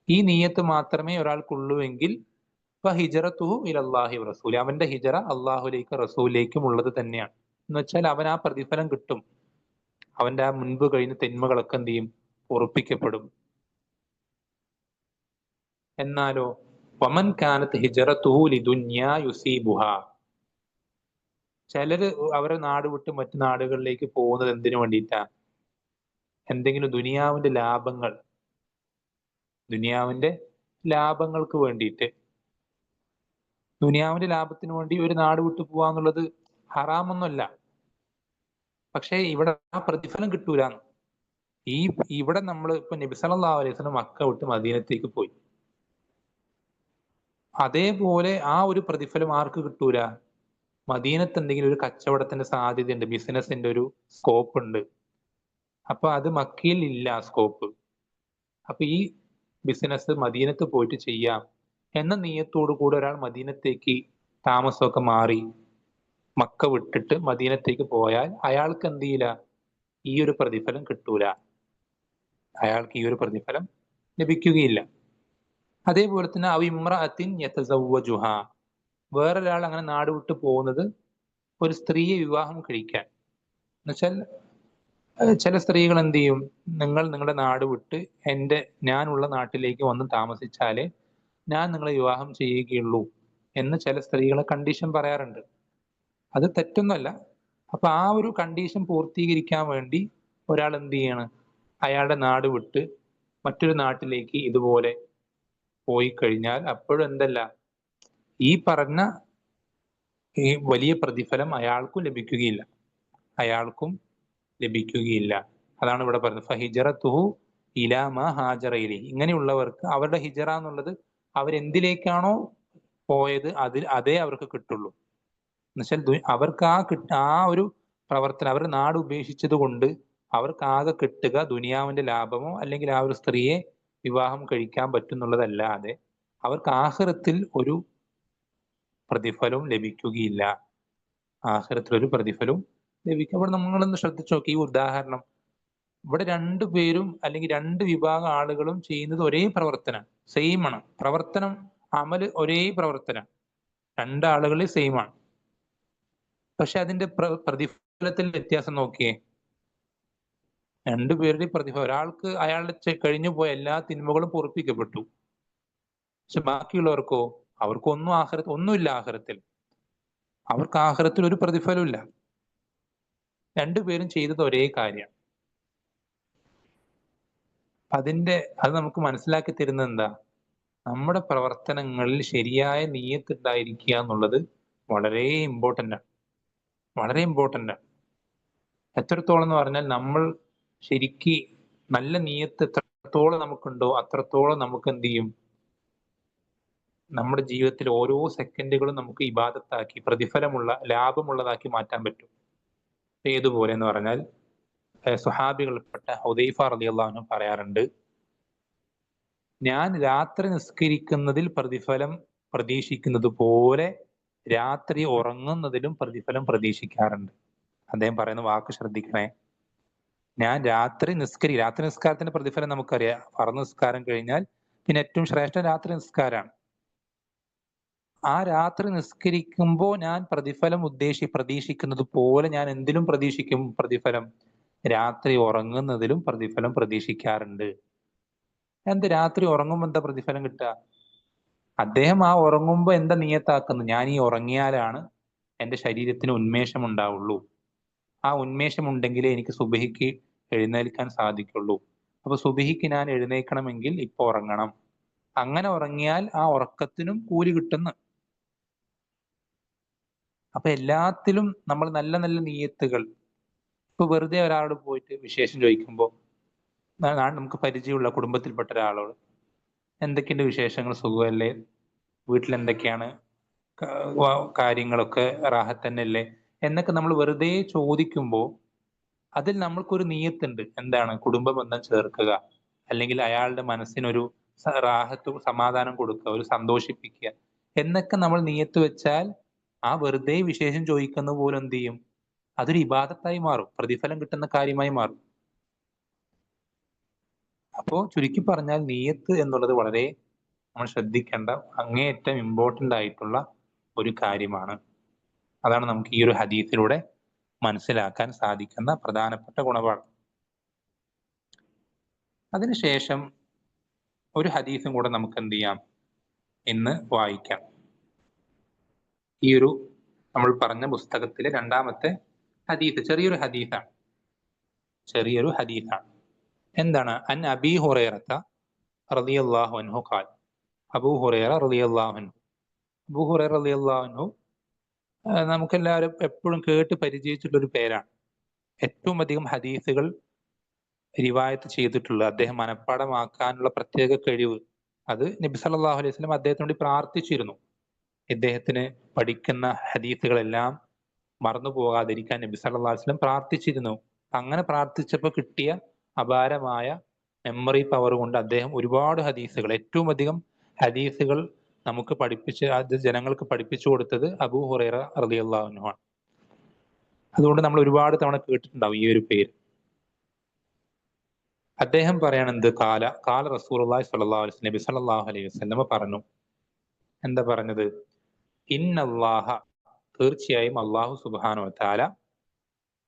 ഈ നീയത്ത് മാത്രമേ ഒരാൾക്കുള്ളൂവെങ്കിൽ ഹിജറത്തുഹു ഇലല്ലാഹി റസൂലി, അവന്റെ ഹിജറ അള്ളാഹുലേക്കും റസൂലിലേക്കും ഉള്ളത് തന്നെയാണ്. എന്ന് വെച്ചാൽ അവൻ ആ പ്രതിഫലം കിട്ടും, അവന്റെ ആ മുൻപ് കഴിഞ്ഞ തിന്മകളൊക്കെ എന്ത് ചെയ്യും, ഉറപ്പിക്കപ്പെടും. എന്നാലോ വമൻ കാനത്ത് ഹിജറത്തുഹു ലിദുന്യാ യുസീബുഹാ, ചിലര് അവരെ നാട് വിട്ട് മറ്റു നാടുകളിലേക്ക് പോകുന്നത് എന്തിനു വേണ്ടിയിട്ടാ, എന്തെങ്കിലും ദുനിയാവിന്റെ ലാഭങ്ങൾക്ക് വേണ്ടിയിട്ട്. ദുനിയാവിന്റെ ലാഭത്തിന് വേണ്ടി ഒരു നാട് വിട്ടു പോവാന്നുള്ളത് ഹറാമൊന്നുമല്ല. പക്ഷേ ഇവിടെ ആ പ്രതിഫലം കിട്ടൂല. ഇവിടെ നമ്മൾ ഇപ്പൊ നബി സല്ലല്ലാഹു അലൈഹി വസല്ലം മക്ക വിട്ട് മദീനത്തേക്ക് പോയി. അതേപോലെ ആ ഒരു പ്രതിഫലം ആർക്ക് കിട്ടൂല? മദീനത്ത് എന്തെങ്കിലും ഒരു കച്ചവടത്തിന്റെ സാധ്യതയുണ്ട്, ബിസിനസിന്റെ ഒരു സ്കോപ്പ് ഉണ്ട്. അപ്പൊ അത് മക്കയിൽ ഇല്ല സ്കോപ്പ്. അപ്പൊ ഈ ബിസിനസ് മദീനത്ത് പോയിട്ട് ചെയ്യാം എന്ന നീയത്തോടു കൂടെ ഒരാൾ മദീനത്തേക്ക് താമസമൊക്കെ മാറി മക്ക വിട്ടിട്ട് മദീനത്തേക്ക് പോയാൽ അയാൾക്ക് എന്ത് ചെയ്യില്ല, ഈ ഒരു പ്രതിഫലം കിട്ടൂല. അയാൾക്ക് ഈ ഒരു പ്രതിഫലം ലഭിക്കുകയില്ല. അതേപോലെ തന്നെ അവ ഇമ്രഅത്തിൻ യതസവ്വജുഹ, വേറൊരാൾ അങ്ങനെ നാട് വിട്ട് പോകുന്നത് ഒരു സ്ത്രീയെ വിവാഹം കഴിക്കാൻ. എന്നുവെച്ചാൽ ചില സ്ത്രീകൾ എന്ത് ചെയ്യും, നിങ്ങൾ നിങ്ങളുടെ നാട് വിട്ട് ഞാനുള്ള നാട്ടിലേക്ക് വന്ന് താമസിച്ചാലേ ഞാൻ നിങ്ങളെ വിവാഹം ചെയ്യുകയുള്ളൂ എന്ന് ചില സ്ത്രീകളെ കണ്ടീഷൻ പറയാറുണ്ട്. അത് തെറ്റൊന്നുമല്ല. അപ്പൊ ആ ഒരു കണ്ടീഷൻ പൂർത്തീകരിക്കാൻ വേണ്ടി ഒരാൾ എന്ത് ചെയ്യാണ്, അയാളുടെ നാട് വിട്ട് മറ്റൊരു നാട്ടിലേക്ക് ഇതുപോലെ പോയി കഴിഞ്ഞാൽ അപ്പോഴും എന്തല്ല, ഈ പറഞ്ഞ ഈ വലിയ പ്രതിഫലം അയാൾക്കും ലഭിക്കുകയില്ല. അതാണ് ഇവിടെ പറയുന്നത് ഫഹിജറത്തുഹു ഇലാ മാ ഹാജറ ഇലൈഹി. ഇങ്ങനെയുള്ളവർക്ക് അവരുടെ ഹിജറ എന്നുള്ളത് അവരെന്തിലേക്കാണോ പോയത് അതേ അവർക്ക് കിട്ടുള്ളൂ. എന്നുവെച്ചാൽ അവർക്ക് ആ ഒരു പ്രവർത്തനം, അവരുടെ നാട് ഉപേക്ഷിച്ചത് കൊണ്ട് അവർക്ക് ആകെ കിട്ടുക ദുനിയാവിന്റെ ലാഭമോ അല്ലെങ്കിൽ ആ ഒരു സ്ത്രീയെ വിവാഹം കഴിക്കാൻ പറ്റുന്നുള്ളതല്ലാതെ അവർക്ക് ആഖിറത്തിൽ ഒരു പ്രതിഫലവും ലഭിക്കുകയില്ല. ഇവിടെ നമ്മളൊന്ന് ശ്രദ്ധിച്ചു നോക്കി ഈ ഉദാഹരണം. ഇവിടെ രണ്ടുപേരും അല്ലെങ്കിൽ രണ്ട് വിഭാഗം ആളുകളും ചെയ്യുന്നത് ഒരേ പ്രവർത്തനം, സെയിം ആണ്. പ്രവർത്തനം, അമല് ഒരേ പ്രവർത്തനം, രണ്ടാളുകൾ സെയിം ആണ്. പക്ഷെ അതിന്റെ പ്രതിഫലത്തിൽ വ്യത്യാസം നോക്കിയേ. രണ്ടുപേരുടെ പ്രതിഫലം, ഒരാൾക്ക് അയാളുടെ കഴിഞ്ഞു പോയ എല്ലാ തിന്മകളും പൊറുപ്പിക്കപ്പെട്ടു. പക്ഷെ ബാക്കിയുള്ളവർക്കോ, ഒന്നുമില്ല ആഖിറത്തിൽ. അവർക്ക് ആഖിറത്തിൽ ഒരു പ്രതിഫലമില്ല. രണ്ടുപേരും ചെയ്തത് ഒരേ കാര്യം. അത് നമുക്ക് മനസ്സിലാക്കി തരുന്നത് എന്താ? നമ്മുടെ പ്രവർത്തനങ്ങളിൽ ശരിയായ നിയ്യത്ത് ഉണ്ടായിരിക്കുക എന്നുള്ളത് വളരെ ഇമ്പോർട്ടൻ്റ് ആണ്. എത്രത്തോളം എന്ന് പറഞ്ഞാൽ നമ്മൾ ശരിക്ക് നല്ല നിയ്യത്ത് എത്രത്തോളം നമുക്കുണ്ടോ അത്രത്തോളം നമുക്ക് എന്ത് ചെയ്യും, നമ്മുടെ ജീവിതത്തിൽ ഓരോ സെക്കൻഡുകളും നമുക്ക് ഇബാദത്താക്കി ലാഭമുള്ളതാക്കി മാറ്റാൻ പറ്റും. ഏതുപോലെ എന്ന് പറഞ്ഞാൽ സുഹാബികൾപ്പെട്ട ഹുദൈഫ റളിയല്ലാഹു അൻഹു പറയാറുണ്ട്, ഞാൻ രാത്രി നിസ്കരിക്കുന്നതിൽ പ്രതിഫലം പ്രതീക്ഷിക്കുന്നത് പോലെ രാത്രി ഉറങ്ങുന്നതിലും പ്രതിഫലം പ്രതീക്ഷിക്കാറുണ്ട്. അദ്ദേഹം പറയുന്ന വാക്ക് ശ്രദ്ധിക്കണേ. ഞാൻ രാത്രി നിസ്കാരത്തിന്റെ പ്രതിഫലം നമുക്കറിയാം. ഫർദ് നിസ്കാരം കഴിഞ്ഞാൽ പിന്നെ ഏറ്റവും ശ്രേഷ്ഠ രാത്രി നിസ്കാരമാണ്. ആ രാത്രി നിസ്കരിക്കുമ്പോൾ ഞാൻ പ്രതീക്ഷിക്കുന്നത് പോലെ ഞാൻ എന്തിലും പ്രതീക്ഷിക്കും പ്രതിഫലം, രാത്രി ഉറങ്ങുന്നതിലും പ്രതിഫലം പ്രതീക്ഷിക്കാറുണ്ട്. രാത്രി ഉറങ്ങുമ്പോൾ എന്താ പ്രതിഫലം കിട്ടുക? അദ്ദേഹം ആ ഉറങ്ങുമ്പോൾ എന്താ നിയത്താക്കുന്നത്, ഞാൻ ഈ ഉറങ്ങിയാലാണ് എൻ്റെ ശരീരത്തിന് ഉന്മേഷം ഉണ്ടാവുള്ളൂ. ആ ഉന്മേഷം ഉണ്ടെങ്കിലേ എനിക്ക് സുബഹിക്ക് എഴുന്നേൽക്കാൻ സാധിക്കുള്ളൂ. അപ്പൊ സുബഹിക്ക് ഞാൻ എഴുന്നേൽക്കണമെങ്കിൽ ഇപ്പൊ ഉറങ്ങണം. അങ്ങനെ ഉറങ്ങിയാൽ ആ ഉറക്കത്തിനും കൂലി കിട്ടുന്നു. അപ്പൊ എല്ലാത്തിലും നമ്മൾ നല്ല നല്ല നിയ്യത്തുകൾ. ഇപ്പൊ വെറുതെ ഒരാളോട് പോയിട്ട് വിശേഷം ചോദിക്കുമ്പോൾ നമുക്ക് പരിചയമുള്ള കുടുംബത്തിൽപ്പെട്ട ഒരാളോട് എന്തൊക്കെയുണ്ട് വിശേഷങ്ങൾ, സുഖമല്ലേ, വീട്ടിൽ എന്തൊക്കെയാണ് കാര്യങ്ങളൊക്കെ, റാഹത്ത് തന്നെയല്ലേ എന്നൊക്കെ നമ്മൾ വെറുതെ ചോദിക്കുമ്പോൾ അതിൽ നമ്മൾക്കൊരു നിയ്യത്തുണ്ട്. എന്താണ്? കുടുംബ ബന്ധം ചേർക്കുക, അല്ലെങ്കിൽ അയാളുടെ മനസ്സിനൊരു റാഹത്ത്, സമാധാനം കൊടുക്കുക, ഒരു സന്തോഷിപ്പിക്കുക എന്നൊക്കെ നമ്മൾ നിയ്യത്ത് വെച്ചാൽ ആ വെറുതെ വിശേഷം ചോദിക്കുന്ന പോലെ എന്ത് ചെയ്യും, അതൊരു ഇബാദത്തായി മാറും, പ്രതിഫലം കിട്ടുന്ന കാര്യമായി മാറും. അപ്പോ ചുരുക്കി പറഞ്ഞാൽ നിയ്യത്ത് എന്നുള്ളത് വളരെ നമ്മൾ ശ്രദ്ധിക്കേണ്ട അങ്ങേയറ്റം ഇമ്പോർട്ടൻ്റ് ആയിട്ടുള്ള ഒരു കാര്യമാണ്. അതാണ് നമുക്ക് ഈ ഒരു ഹദീസിലൂടെ മനസ്സിലാക്കാൻ സാധിക്കുന്ന പ്രധാനപ്പെട്ട ഗുണപാഠം. അതിനുശേഷം ഒരു ഹദീസും കൂടെ നമുക്ക് എന്ത് ചെയ്യാം, ഇന്ന് വായിക്കാം. ഈ ഒരു നമ്മൾ പറഞ്ഞ പുസ്തകത്തിലെ രണ്ടാമത്തെ ഹദീസ് ചെറിയൊരു ഹദീസാണ്. എന്താണ്? അൻ അബീ ഹുറൈറത റളിയല്ലാഹു അൻഹു ഖാൽ, അബൂ ഹുറൈറ റളിയല്ലാഹു അൻഹു അബൂ ഹുറൈറ റളിയല്ലാഹു അൻഹു നമുക്കെല്ലാവരും എപ്പോഴും കേട്ട് പരിചയിച്ചിട്ടുള്ളൊരു പേരാണ്. ഏറ്റവും അധികം ഹദീസുകൾ റിവായത്ത് ചെയ്തിട്ടുള്ള, അദ്ദേഹം മനഃപ്പാടമാക്കാനുള്ള പ്രത്യേക കഴിവ്, അത് നബി സല്ലല്ലാഹു അലൈഹി വസല്ലം അദ്ദേഹത്തിന് വേണ്ടി പ്രാർത്ഥിച്ചിരുന്നു. ഇദ്ദേഹത്തിന് പഠിക്കുന്ന ഹദീസുകളെല്ലാം മറന്നു പോകാതിരിക്കാൻ നബി സല്ലല്ലാഹു അലൈഹി വസല്ലം പ്രാർത്ഥിച്ചിരുന്നു. അങ്ങനെ പ്രാർത്ഥിച്ചപ്പോൾ കിട്ടിയ അപാരമായ മെമ്മറി പവർ കൊണ്ട് അദ്ദേഹം ഒരുപാട് ഹദീസുകൾ, ഏറ്റവും അധികം ഹദീസുകൾ നമുക്ക് പഠിപ്പിച്ച്, അത് ജനങ്ങൾക്ക് പഠിപ്പിച്ചു കൊടുത്തത് അബൂ ഹുറൈറ റളിയല്ലാഹു അൻഹു ആണ്. അതുകൊണ്ട് നമ്മൾ ഒരുപാട് തവണ കേട്ടിട്ടുണ്ടാവും ഈ ഒരു പേര്. അദ്ദേഹം പറയണെന്ത്, കാല റസൂലുള്ളാഹി സ്വല്ലല്ലാഹു അലൈഹി വസല്ലം, നബി സല്ലല്ലാഹു അലൈഹി വസല്ലം പറഞ്ഞു. എന്താ പറഞ്ഞത്? ഇന്നല്ലാഹ, തീർച്ചയായും അല്ലാഹു സുബ്ഹാനഹു വ തആല,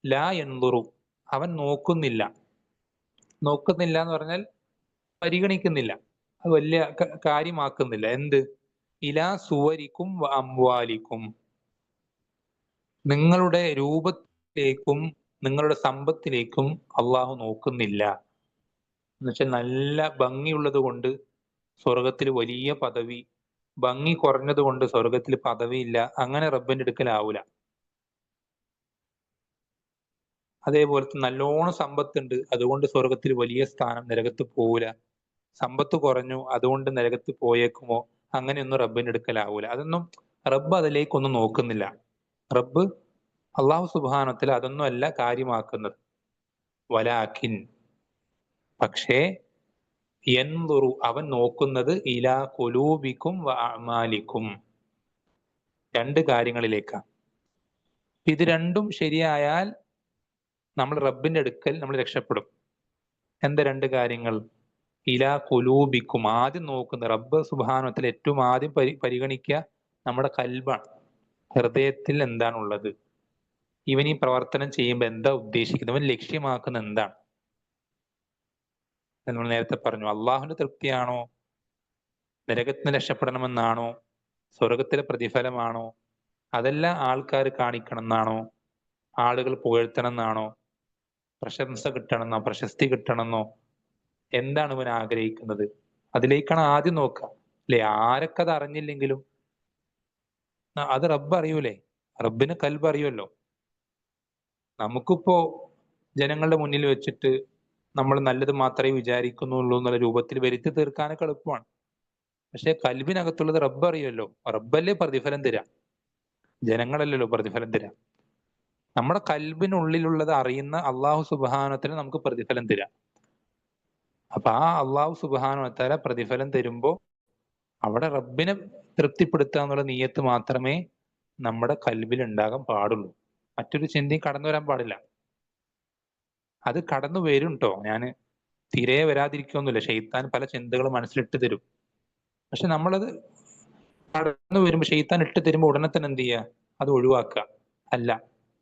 ലാ യൻദുറു, അവൻ നോക്കുന്നില്ല. നോക്കുന്നില്ല എന്ന് പറഞ്ഞാൽ പരിഗണിക്കുന്നില്ല, അത് വലിയ കാര്യമാക്കുന്നില്ല. എന്ത്? ഇലാ സുവരിക്കും വ അംവാലിക്കും, നിങ്ങളുടെ രൂപത്തിലേക്കും നിങ്ങളുടെ സമ്പത്തിലേക്കും അള്ളാഹു നോക്കുന്നില്ല. എന്നുവെച്ചാൽ നല്ല ഭംഗിയുള്ളത് കൊണ്ട് സ്വർഗത്തിൽ വലിയ പദവി, ഭംഗി കുറഞ്ഞത് കൊണ്ട് സ്വർഗത്തിൽ പദവിയില്ല, അങ്ങനെ റബ്ബിന്റെ അടുക്കലാവൂല. അതേപോലത്തെ നല്ലോണം സമ്പത്തുണ്ട്, അതുകൊണ്ട് സ്വർഗത്തിൽ വലിയ സ്ഥാനം, നരകത്ത് പോവില്ല. സമ്പത്ത് കുറഞ്ഞു, അതുകൊണ്ട് നരകത്ത് പോയേക്കുമോ, അങ്ങനെയൊന്നും റബ്ബിന്റെ അടുക്കലാവൂല. അതൊന്നും റബ്ബ് അതിലേക്കൊന്നും നോക്കുന്നില്ല. റബ്ബ് അള്ളാഹു സുബ്ഹാനഹു വ തആല അതൊന്നും അല്ല കാര്യമാക്കുന്നത്. വലാകിൻ, പക്ഷേ, യൻദുറു, അവൻ നോക്കുന്നത് ഇലാ ഖുലൂബിക്കും വ അഅമാലിക്കും, രണ്ട് കാര്യങ്ങളിലേക്കാണ്. ഇത് രണ്ടും ശരിയായാൽ നമ്മൾ റബ്ബിന്റെ അടുക്കൽ നമ്മൾ രക്ഷപ്പെടും. എന്താ രണ്ട് കാര്യങ്ങൾ? ഇലാ ഖുലൂബിക്കും, ആദ്യം നോക്കുന്ന റബ്ബ് സുബ്ഹാനഹു വ തആല ഏറ്റവും ആദ്യം പരിഗണിക്കുക നമ്മുടെ കൽബാണ്. ഹൃദയത്തിൽ എന്താണുള്ളത്, ഇവൻ ഈ പ്രവർത്തനം ചെയ്യുമ്പോൾ എന്താ ഉദ്ദേശിക്കുന്നത്, ഇവൻ ലക്ഷ്യമാക്കുന്ന എന്താണ്. നമ്മൾ നേരത്തെ പറഞ്ഞു, അള്ളാഹുവിന്റെ തൃപ്തിയാണോ, നരകത്തിന് രക്ഷപ്പെടണമെന്നാണോ, സ്വർഗത്തിലെ പ്രതിഫലമാണോ, അതെല്ലാം ആൾക്കാർ കാണിക്കണം എന്നാണോ, ആളുകൾ പുകഴ്ത്തണം എന്നാണോ, പ്രശംസ കിട്ടണമെന്നോ, പ്രശസ്തി കിട്ടണമെന്നോ, എന്താണ് ഇവൻ ആഗ്രഹിക്കുന്നത്, അതിലേക്കാണ് ആദ്യം നോക്കുക. അല്ലെ? ആരൊക്കെ അത് അറിഞ്ഞില്ലെങ്കിലും അത് റബ്ബ് അറിയൂലേ? റബ്ബിന് കൽബ് അറിയുമല്ലോ. നമുക്കിപ്പോ ജനങ്ങളുടെ മുന്നിൽ വെച്ചിട്ട് നമ്മൾ നല്ലത് മാത്രമേ വിചാരിക്കുന്നുള്ളൂ എന്നുള്ള രൂപത്തിൽ വരുത്തി തീർക്കാനൊക്കെ എളുപ്പമാണ്. പക്ഷെ കൽബിനകത്തുള്ളത് റബ്ബ് അറിയുമല്ലോ. റബ്ബല്ലേ പ്രതിഫലം തരാം, ജനങ്ങളല്ലല്ലോ പ്രതിഫലം തരാം. നമ്മുടെ കൽബിനുള്ളിലുള്ളത് അറിയുന്ന അള്ളാഹു സുബ്ഹാനഹു വ തആല നമുക്ക് പ്രതിഫലം തരാം. അപ്പൊ ആ അള്ളാഹു സുബ്ഹാനഹു വ തആല പ്രതിഫലം തരുമ്പോ അവിടെ റബ്ബിനെ തൃപ്തിപ്പെടുത്തുക എന്നുള്ള നീയത്ത് മാത്രമേ നമ്മുടെ കൽബിൽ ഉണ്ടാകാൻ പാടുള്ളൂ. മറ്റൊരു ചിന്തയും കടന്നു വരാൻ പാടില്ല. അത് കടന്നു വരും ട്ടോ, ഞാൻ തീരെ വരാതിരിക്കൊന്നുമില്ല. ഷെയ്ത്താൻ പല ചിന്തകളും മനസ്സിലിട്ട് തരും. പക്ഷെ നമ്മളത് കടന്നു വരുമ്പോൾ, ഷെയ്ത്താൻ ഇട്ട് തരുമ്പോൾ ഉടനെ തന്നെ എന്ത് ചെയ്യുക? അത് ഒഴിവാക്കുക. അല്ല,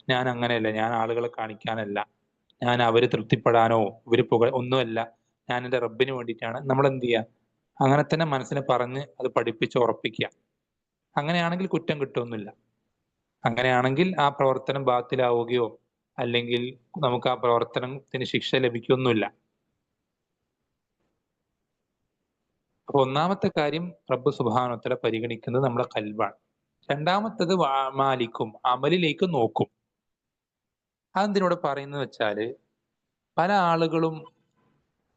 ഞാൻ അങ്ങനെയല്ല, ഞാൻ ആളുകളെ കാണിക്കാനല്ല, ഞാൻ അവര് തൃപ്തിപ്പെടാനോ ഇവര് ഒന്നുമല്ല, ഞാൻ എൻ്റെ റബ്ബിന് വേണ്ടിയിട്ടാണ്. നമ്മൾ എന്ത് ചെയ്യുക? അങ്ങനെ തന്നെ മനസ്സിനെ പറഞ്ഞ് അത് പഠിപ്പിച്ച് ഉറപ്പിക്കുക. അങ്ങനെയാണെങ്കിൽ കുറ്റം കിട്ടുമൊന്നുമില്ല. അങ്ങനെയാണെങ്കിൽ ആ പ്രവർത്തനം ബാത്തിലാവുകയോ അല്ലെങ്കിൽ നമുക്ക് ആ പ്രവർത്തനത്തിന് ശിക്ഷ ലഭിക്കുകയൊന്നുമില്ല. അപ്പൊ ഒന്നാമത്തെ കാര്യം, റബ്ബ് സുബ്ഹാനഹു വ തആല പരിഗണിക്കുന്നത് നമ്മുടെ കൽബാണ്. രണ്ടാമത്തത് മാലിക്കും, അമലിലേക്ക് നോക്കും. അതെന്തിനോട് പറയുന്നത് വെച്ചാല്, പല ആളുകളും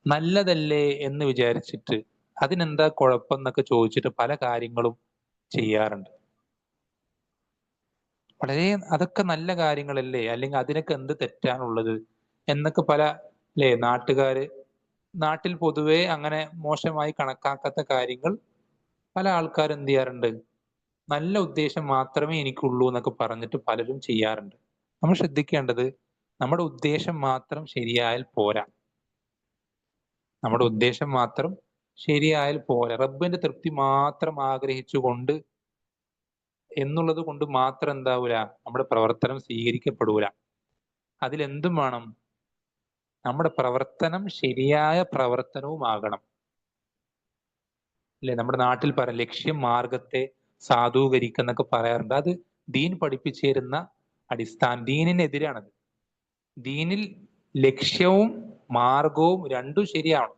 നല്ലതല്ലേ എന്ന് വിചാരിച്ചിട്ട് അതിനെന്താ കുഴപ്പം എന്നൊക്കെ ചോദിച്ചിട്ട് പല കാര്യങ്ങളും ചെയ്യാറുണ്ട്. വളരെ അതൊക്കെ നല്ല കാര്യങ്ങളല്ലേ, അല്ലെങ്കിൽ അതിനൊക്കെ എന്ത് തെറ്റാണുള്ളത് എന്നൊക്കെ പല, അല്ലേ, നാട്ടിൽ പൊതുവെ അങ്ങനെ മോശമായി കണക്കാക്കാത്ത കാര്യങ്ങൾ പല ആൾക്കാരും എന്ത് ചെയ്യാറുണ്ട്, നല്ല ഉദ്ദേശം മാത്രമേ എനിക്കുള്ളൂ എന്നൊക്കെ പറഞ്ഞിട്ട് പലരും ചെയ്യാറുണ്ട്. നമ്മൾ ശ്രദ്ധിക്കേണ്ടത്, നമ്മുടെ ഉദ്ദേശം മാത്രം ശരിയായാൽ പോരാ. നമ്മുടെ ഉദ്ദേശം മാത്രം ശരിയായാൽ പോരാ. റബ്ബിന്റെ തൃപ്തി മാത്രം ആഗ്രഹിച്ചുകൊണ്ട് എന്നുള്ളത് കൊണ്ട് മാത്രം എന്താവൂല, നമ്മുടെ പ്രവർത്തനം സ്വീകരിക്കപ്പെടൂല. അതിലെന്തും വേണം, നമ്മുടെ പ്രവർത്തനം ശരിയായ പ്രവർത്തനവും ആകണം. അല്ലെ? നമ്മുടെ നാട്ടിൽ പറയാം, ലക്ഷ്യം മാർഗത്തെ സാധൂകരിക്കുന്നൊക്കെ പറയാറുണ്ട്. അത് ദീൻ പഠിപ്പിച്ചു തരുന്ന ദീനിനെതിരാണത്. ദീനിൽ ലക്ഷ്യവും മാർഗവും രണ്ടും ശരിയാണ്.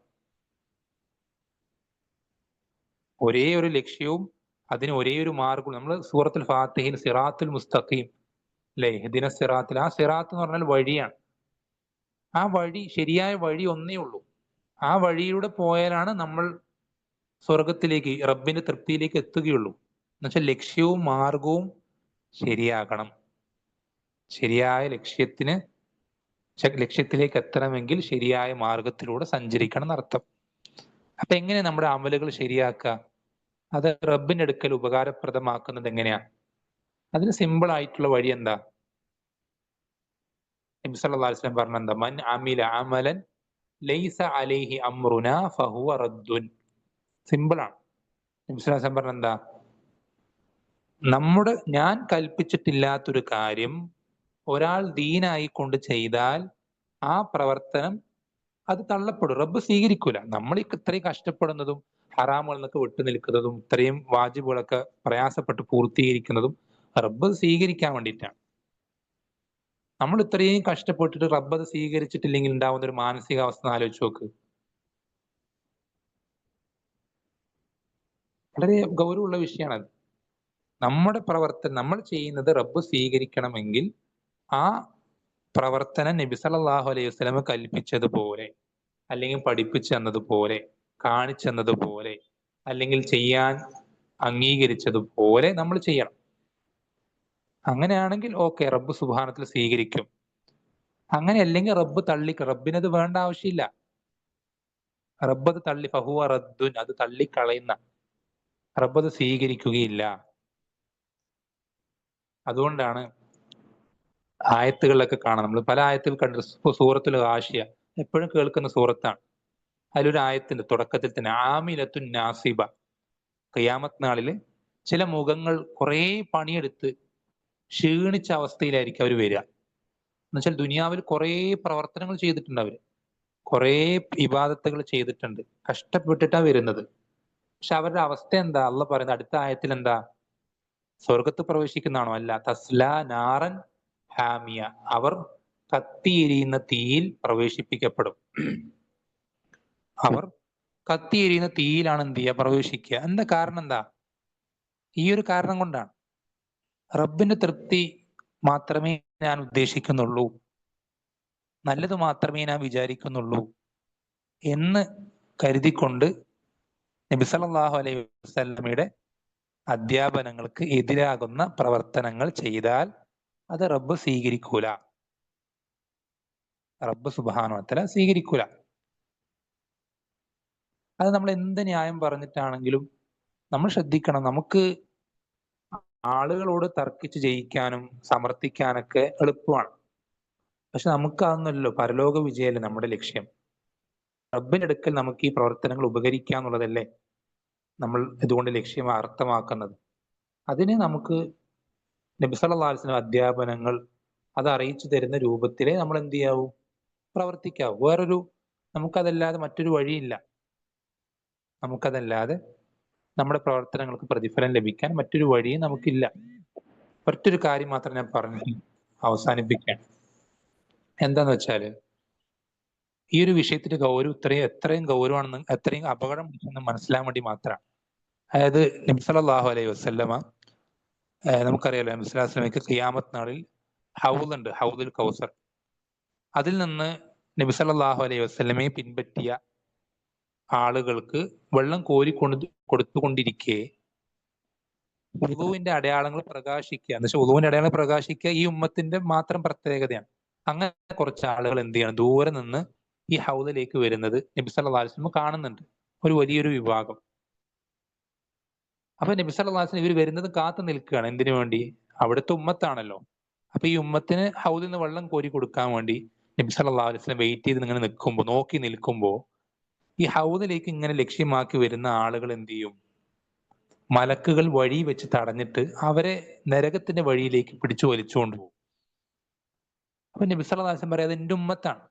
ഒരേ ഒരു ലക്ഷ്യവും അതിന് ഒരേ ഒരു മാർഗം. നമ്മൾ സൂറത്തുൽ ഫാത്തിഹയിൽ സിറാത്തുൽ മുസ്തഖീം അല്ലെ, ഇഹ്ദിന സിറാത്തിൽ, ആ സിറാത്ത് എന്ന് പറഞ്ഞാൽ വഴിയാണ്. ആ വഴി, ശരിയായ വഴി ഒന്നേ ഉള്ളൂ. ആ വഴിയിലൂടെ പോയാലാണ് നമ്മൾ സ്വർഗത്തിലേക്ക്, റബ്ബിന്റെ തൃപ്തിയിലേക്ക് എത്തുകയുള്ളൂ. എന്നുവെച്ചാൽ ലക്ഷ്യവും മാർഗവും ശരിയാകണം. ശരിയായ ലക്ഷ്യത്തിലേക്ക് എത്തണമെങ്കിൽ ശരിയായ മാർഗത്തിലൂടെ സഞ്ചരിക്കണം എന്നർത്ഥം. അപ്പൊ എങ്ങനെ നമ്മുടെ അമലുകൾ ശരിയാക്കുക? അത് റബ്ബിന്റെ അടുക്കൽ ഉപകാരപ്രദമാക്കുന്നത് എങ്ങനെയാ? അതിന് സിമ്പിൾ ആയിട്ടുള്ള വഴി എന്താ? നബി സല്ലല്ലാഹു അലൈഹി വസല്ലം പറഞ്ഞെന്താ? മൻ അമില അമലൻ ലൈസ അലൈഹി അംറുനാ ഫഹുവ റദ്ദുൻ. സിമ്പിൾ ആണ്. നബി സല്ലല്ലാഹു അലൈഹി വസല്ലം പറഞ്ഞെന്താ? ഞാൻ കൽപ്പിച്ചിട്ടില്ലാത്തൊരു കാര്യം ഒരാൾ ദീനായി കൊണ്ട് ചെയ്താൽ ആ പ്രവർത്തനം അത് തള്ളപ്പെടും, റബ്ബ് സ്വീകരിക്കൂല. നമ്മൾ ഇത്രയും കഷ്ടപ്പെടുന്നതും ഹറാമുകളിൽ നിന്നൊക്കെ വിട്ടു നിൽക്കുന്നതും ഇത്രയും വാജിബുകളൊക്കെ പ്രയാസപ്പെട്ട് പൂർത്തീകരിക്കുന്നതും റബ്ബ് സ്വീകരിക്കാൻ വേണ്ടിയിട്ടാണ്. നമ്മൾ ഇത്രയും കഷ്ടപ്പെട്ടിട്ട് റബ്ബ് അത് സ്വീകരിച്ചിട്ടില്ലെങ്കിൽ ഉണ്ടാവുന്ന ഒരു മാനസികാവസ്ഥ ആലോചിച്ച് നോക്ക്. വളരെ ഗൗരവമുള്ള വിഷയമാണത്. നമ്മുടെ പ്രവർത്തനം നമ്മൾ ചെയ്യുന്നത് റബ്ബ് സ്വീകരിക്കണമെങ്കിൽ ആ പ്രവർത്തനം നബി സല്ലല്ലാഹു അലൈഹി വസല്ലം കൽപ്പിച്ചതുപോലെ, അല്ലെങ്കിൽ പഠിപ്പിച്ചു തന്നതുപോലെ, കാണിച്ചു തന്നതുപോലെ, അല്ലെങ്കിൽ ചെയ്യാൻ അംഗീകരിച്ചതുപോലെ നമ്മൾ ചെയ്യണം. അങ്ങനെയാണെങ്കിൽ ഓക്കെ, റബ്ബ് സുബ്ഹാനഹു സ്വീകരിക്കും. അങ്ങനെ അല്ലെങ്കിൽ റബ്ബിനത് വേണ്ട ആവശ്യമില്ല. റബ്ബ് അത് ഫഹുവ റദ്ദുൻ, അത് തള്ളിക്കളയുന്ന, റബ്ബ് അത് സ്വീകരിക്കുകയില്ല. അതുകൊണ്ടാണ് ആയത്തുകളിലൊക്കെ കാണാം, നമ്മൾ പല ആയത്തുകൾ കണ്ടു. സൂറത്തുൽ ഗാശിയ എപ്പോഴും കേൾക്കുന്ന സൂറത്താണ്. അതിലൊരു ആയത്തിന്റെ തുടക്കത്തിൽ തന്നെ ആമിലത്തുൻ നാസിബ, ഖിയാമത്ത് നാളില് ചില മുഖങ്ങൾ കുറെ പണിയെടുത്ത് ക്ഷീണിച്ച അവസ്ഥയിലായിരിക്കും അവർ വരിക. എന്നുവെച്ചാൽ ദുനിയാവിൽ കുറെ പ്രവർത്തനങ്ങൾ ചെയ്തിട്ടുണ്ട്, അവര് കുറെ ഇബാദത്തുകൾ ചെയ്തിട്ടുണ്ട്, കഷ്ടപ്പെട്ടിട്ടാ വരുന്നത്. പക്ഷെ അവരുടെ അവസ്ഥ എന്താ? അള്ളാഹ് പറയുന്നത് അടുത്ത ആയത്തിൽ എന്താ? സ്വർഗത്ത് പ്രവേശിക്കുന്നതാണോ? അല്ല. തസ്ല നാറൻ ഹാമിയ, അവർ കത്തിയെരിയുന്ന തീയിൽ പ്രവേശിപ്പിക്കപ്പെടും. അവർ കത്തിയെരിയുന്ന തീയിലാണ് എന്ത് ചെയ്യുക? പ്രവേശിക്കുക. എന്താ കാരണം? എന്താ? ഈ ഒരു കാരണം കൊണ്ടാണ്. റബ്ബിന്റെ തൃപ്തി മാത്രമേ ഞാൻ ഉദ്ദേശിക്കുന്നുള്ളൂ, നല്ലത് മാത്രമേ ഞാൻ വിചാരിക്കുന്നുള്ളൂ എന്ന് കരുതിക്കൊണ്ട് നബി സല്ലല്ലാഹു അലൈഹി വസല്ലമയുടെ അധ്യാപനങ്ങൾക്ക് എതിരാകുന്ന പ്രവർത്തനങ്ങൾ ചെയ്താൽ അത് റബ്ബ് സ്വീകരിക്കൂല, റബ്ബ് സുബ്ഹാനഹു വ തആല സ്വീകരിക്കൂല. അത് നമ്മൾ എന്ത് ന്യായം പറഞ്ഞിട്ടാണെങ്കിലും നമ്മൾ ശ്രദ്ധിക്കണം. നമുക്ക് ആളുകളോട് തർക്കിച്ച് ജയിക്കാനും സമർത്ഥിക്കാനൊക്കെ എളുപ്പമാണ്. പക്ഷെ നമുക്ക് അതൊന്നുമല്ലോ പരലോക വിജയമല്ലേ നമ്മുടെ ലക്ഷ്യം. റബ്ബിന്റെ അടുക്കൽ നമുക്ക് ഈ പ്രവർത്തനങ്ങൾ ഉപകരിക്കുക എന്നുള്ളതല്ലേ നമ്മൾ ഇതുകൊണ്ട് ലക്ഷ്യം അർത്ഥമാക്കുന്നത്. അതിന് നമുക്ക് നബി സല്ലല്ലാഹു അലൈഹി വസല്ലം അധ്യാപനങ്ങൾ അത് അറിയിച്ചു തരുന്ന രൂപത്തിലേ നമ്മൾ എന്ത് ചെയ്യാവൂ? പ്രവർത്തിക്കാവൂ. നമുക്കതല്ലാതെ മറ്റൊരു വഴിയില്ല. നമുക്കതല്ലാതെ നമ്മുടെ പ്രവർത്തനങ്ങൾക്ക് പ്രതിഫലം ലഭിക്കാൻ മറ്റൊരു വഴിയും നമുക്കില്ല. ഒറ്റൊരു കാര്യം മാത്രം ഞാൻ പറഞ്ഞ് അവസാനിപ്പിക്കാൻ. എന്താന്ന് വെച്ചാല്, ഈ ഒരു വിഷയത്തിന്റെ ഗൗരവം എത്രയും ഗൗരവമാണെന്ന്, എത്രയും അപകടം പിടിച്ചെന്ന് മനസ്സിലാൻ വേണ്ടി മാത്രമാണ്. അതായത് നബി സല്ലല്ലാഹു അലൈഹി വസല്ലമ, നമുക്കറിയാലോ നബി സ്വല്ലല്ലാഹു അലൈഹി വസല്ലമയ്ക്ക് ഖിയാമത്ത് നാളിൽ ഹൗദുണ്ട്, ഹൗദുൽ കൗസർ. അതിൽ നിന്ന് നബി സല്ലല്ലാഹു അലൈഹി വസല്ലമയെ പിൻപറ്റിയ ആളുകൾക്ക് വെള്ളം കൊടുത്തുകൊണ്ടിരിക്കെ ഉളുവിന്റെ അടയാളങ്ങൾ പ്രകാശിക്കുക, എന്ന് വെച്ചാൽ ഉളുവിന്റെ അടയാളങ്ങൾ പ്രകാശിക്കുക ഈ ഉമ്മത്തിന്റെ മാത്രം പ്രത്യേകതയാണ്. അങ്ങനെ കുറച്ച് ആളുകൾ എന്ത് ചെയ്യണം? ദൂരെ നിന്ന് ഈ ഹൗദിലേക്ക് വരുന്നത് നബി സല്ലല്ലാഹു അലൈഹി വസല്ലം കാണുന്നുണ്ട്, ഒരു വലിയൊരു വിഭാഗം. അപ്പൊ നബി സല്ലല്ലാഹു അലൈഹി വസല്ലം ഇവർ വരുന്നത് കാത്തു നിൽക്കുകയാണ്. എന്തിനു വേണ്ടി? അവിടുത്തെ ഉമ്മത്താണല്ലോ. അപ്പൊ ഈ ഉമ്മത്തിന് ഹൗദിൽ നിന്ന് വെള്ളം കോരി കൊടുക്കാൻ വേണ്ടി നബി സല്ലല്ലാഹു അലൈഹി വസല്ലം വെയിറ്റ് ചെയ്ത് ഇങ്ങനെ നോക്കി നിൽക്കുമ്പോൾ ഈ ഹൗദിലേക്ക് ഇങ്ങനെ ലക്ഷ്യമാക്കി വരുന്ന ആളുകൾ എന്ത് ചെയ്യും? മലക്കുകൾ വഴി വെച്ച് തടഞ്ഞിട്ട് അവരെ നരകത്തിന്റെ വഴിയിലേക്ക് പിടിച്ചു വലിച്ചുകൊണ്ട് പോകും. അപ്പൊ നബി സല്ലല്ലാഹു അലൈഹി വസല്ലം പറയാം, അതെന്റെ ഉമ്മത്താണ്,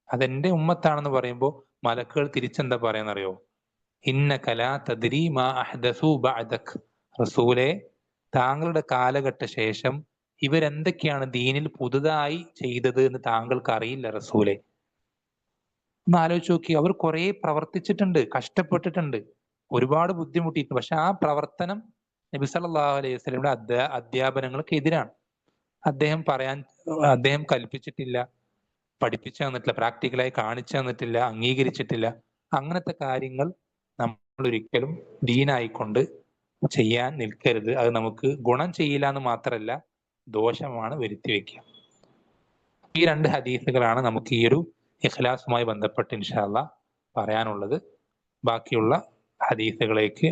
അതെന്റെ ഉമ്മത്താണെന്ന് പറയുമ്പോൾ മലക്കുകൾ തിരിച്ചെന്താ പറയാന്നറിയോ? ഇന്നക ലാ തദ്രി മാ അഹ്ദസു ബഅദക്, റസൂലേ, താങ്കളുടെ കാലഘട്ട ശേഷം ഇവരെന്തൊക്കെയാണ് ദീനിൽ പുതുതായി ചെയ്തത് എന്ന് താങ്കൾക്ക് അറിയില്ല റസൂലേ. ഒന്ന് ആലോചിച്ച് നോക്കി. അവർ കുറെ പ്രവർത്തിച്ചിട്ടുണ്ട്, കഷ്ടപ്പെട്ടിട്ടുണ്ട്. ഒരുപാട് ബുദ്ധിമുട്ടിയിട്ടുണ്ട്. പക്ഷെ ആ പ്രവർത്തനം നബി സല്ലല്ലാഹു അലൈഹി വസല്ലമയുടെ അധ്യാപനങ്ങൾക്ക് എതിരാണ്. അദ്ദേഹം കൽപ്പിച്ചിട്ടില്ല, പഠിപ്പിച്ചു തന്നിട്ടില്ല, പ്രാക്ടിക്കലായി കാണിച്ചു തന്നിട്ടില്ല, അംഗീകരിച്ചിട്ടില്ല. അങ്ങനത്തെ കാര്യങ്ങൾ നമ്മൾ ഒരിക്കലും ദീനായിക്കൊണ്ട് ചെയ്യാൻ നിൽക്കരുത്. അത് നമുക്ക് ഗുണം ചെയ്യില്ല എന്ന് മാത്രമല്ല, ദോഷമാണ് വരുത്തി വെക്കുക. ഈ 2 ഹദീസുകളാണ് നമുക്ക് ഈ ഒരു ഇഖ്ലാസുമായി ബന്ധപ്പെട്ട് ഇൻഷാ അല്ലാഹ് പറയാനുള്ളത്. ബാക്കിയുള്ള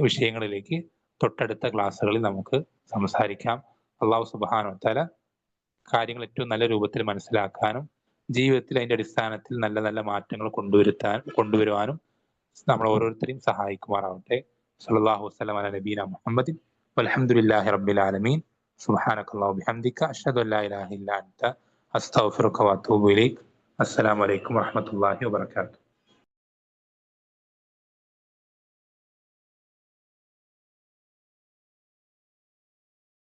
വിഷയങ്ങളിലേക്ക് തൊട്ടടുത്ത ക്ലാസ്സുകളിൽ നമുക്ക് സംസാരിക്കാം. അല്ലാഹു സുബ്ഹാനഹു വ തആല കാര്യങ്ങൾ ഏറ്റവും നല്ല രൂപത്തിൽ മനസ്സിലാക്കാനും ജീവിതത്തിൽ അതിന്റെ അടിസ്ഥാനത്തിൽ നല്ല നല്ല മാറ്റങ്ങൾ കൊണ്ടുവരുവാനും നമ്മൾ ഓരോരുത്തരെയും സഹായിക്കുമാറാവട്ടെ. സല്ലല്ലാഹു വസല്ലം അലാ നബീന മുഹമ്മദിൻ വൽഹംദുലില്ലാഹി റബ്ബിൽ ആലമീൻ. സുബ്ഹാനകല്ലാഹു വബിഹംദിക അഷ്ഹദു അല്ലാ ഇലാഹ ഇല്ലാ അൻത അസ്തഗ്ഫിറുക വഅതൂബു ഇലൈക്. അസ്സലാമു അലൈക്കും വറഹ്മത്തുള്ളാഹി വബറകാതുഹു.